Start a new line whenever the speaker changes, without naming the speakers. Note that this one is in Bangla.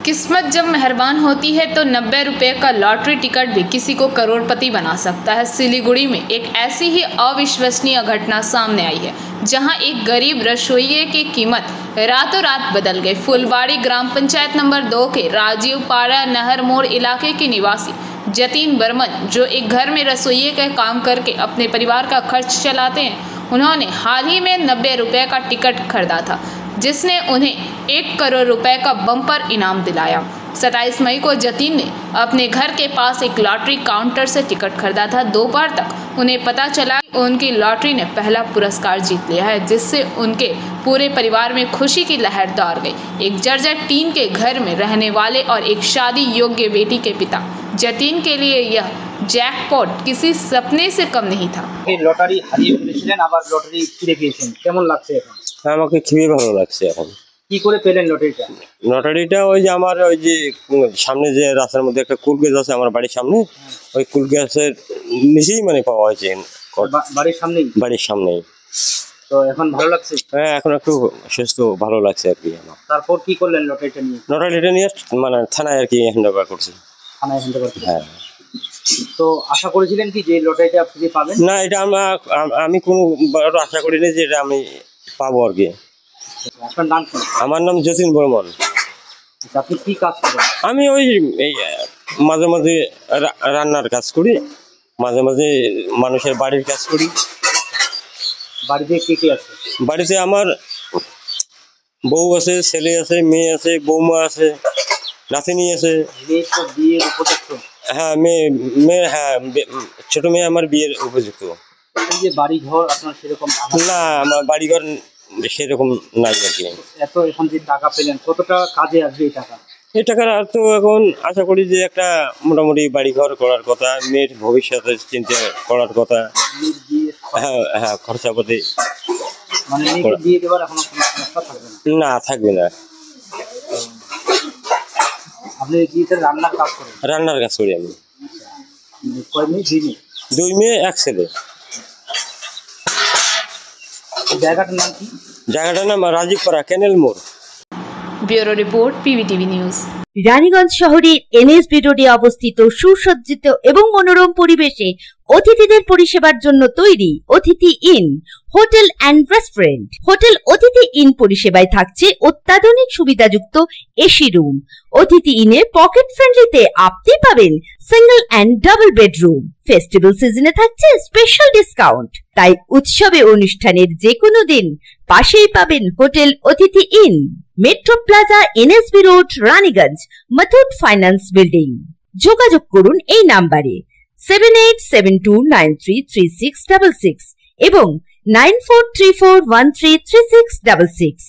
किस्मत जब मेहरबान होती है तो 90 रुपये का लॉटरी टिकट भी किसी को करोड़पति बना सकता है। सिलीगुड़ी में एक ऐसी ही अविश्वसनीय घटना सामने आई है, जहां एक गरीब रसोइये की कीमत रातों रात बदल गई। फुलबाड़ी ग्राम पंचायत नंबर 2 के राजीव पाड़ा नहर मोड़ इलाके के निवासी जतीन बर्मन, जो एक घर में रसोइये का काम करके अपने परिवार का खर्च चलाते हैं, उन्होंने हाल ही में 90 रुपये का टिकट खरीदा था, जिसने उन्हें 1 करोड़ रुपए का बम्पर इनाम दिलाया। 27 मई को जतीन ने अपने घर के पास एक लॉटरी काउंटर से टिकट खरीदा था। दोपहर तक उन्हें पता चला कि उनकी लॉटरी ने पहला पुरस्कार जीत लिया है, जिससे उनके पूरे परिवार में खुशी की लहर दौड़ गई। एक जर्जर टीन के घर में रहने वाले और एक शादी योग्य बेटी के पिता जतीन के लिए यह जैकपॉट किसी सपने से कम नहीं था।
লটারি হারিয়ে ফেলেছিলেন, আবার লটারি ফিরে পেয়েছেন, কেমন লাগছে এখন?
আমাকে খুবই ভালো লাগছে এখন।
কি করে পেলেন লটারিটা?
লটারিটা ওই যে আমার ওই যে সামনে যে রাস্তার মধ্যে একটা কুল গাছ আছে আমার বাড়ির সামনে, ওই কুল গাছের নিচেই মানে পাওয়া হয়েছে।
বাড়ির সামনেই?
বাড়ির সামনেই।
তো এখন ভালো লাগছে?
হ্যাঁ, এখন একটু সুস্থ ভালো লাগছে আর কি আমার।
তারপর কি করলেন লটারিটা নিয়ে?
লটারিটা নিয়ে মানে থানায় আর কি হ্যান্ড ওভার করছি।
থানায় হ্যান্ড ওভার?
হ্যাঁ।
তো আশা করেছিলেন কি যে লটারিটা ফিরে পাবেন?
না, এটা আমি কোনো আশা করিনি যে এটা আমি পাবো আর কি।
আপনার নাম কি?
আমার নাম জতীন বর্মন।
আপনি কি কাজ করেন?
আমি ওই মাঝে মাঝে রান্নার কাজ করি, মাঝে মাঝে মানুষের বাড়ির কাজ করি।
বাড়িতে কে কে আছে?
বাড়িতে আমার বউ আছে, ছেলে আছে, মেয়ে আছে, বৌমা আছে, নাতিনি আছে।
মেয়ে তো বিয়ের উপযুক্ত?
হ্যাঁ, হ্যাঁ, ছোট মেয়ে আমার বিয়ের উপযুক্ত।
এই যে বাড়ি ঘর আপনার সেরকম?
না, আমার বাড়িঘর সেরকম নাই আর কি।
এত এখন যে টাকা পেলেন, কতটা কাজে আসবে এই টাকা?
এই টাকার আর তো এখন আশা করি যে একটা মোটামুটি বাড়িঘর করার কথা, মেয়ের ভবিষ্যতে চিন্তা করার কথা। হ্যাঁ হ্যাঁ, খরচাপাতি।
মানে মেয়েকে বিয়ে দেওয়ার এখন কোনো সমস্যা থাকবে না?
না, থাকবে না।
আপনি বিয়েতে রান্নার কাজ করেন?
রান্নার কাজ করি আমি।
কয় মেয়ে? 2 মেয়ে?
2 মেয়ে 1 ছেলে।
জায়গাটার নাম কি?
জায়গাটার নাম রাজীব পাড়া ক্যানেল মোড়।
Bureau report, PBTV news.
Raniganj শহরের এনএসবি রোডে অবস্থিত সুসজ্জিত এবং মনোরম পরিবেশে অতিথিদের পরিষেবার জন্য তৈরি অতিথি in hotel and restaurant. Hotel অতিথি ইন পরিষেবায় থাকছে অত্যাধুনিক সুবিধাযুক্ত এসি রুম। অতিথি ইনে পকেট ফ্রেন্ডলিতে আপনি পাবেন single and double bedroom. Festival সিজনে থাকছে স্পেশাল ডিসকাউন্ট। তাই উৎসবে অনুষ্ঠানের যে কোনো দিন পাশেই পাবেন হোটেল অতিথি in, metro plaza, NSB road, Raniganj, Muthoot finance building. যোগাযোগ করুন এই নাম্বারে 7872933666 এবং 9434133666।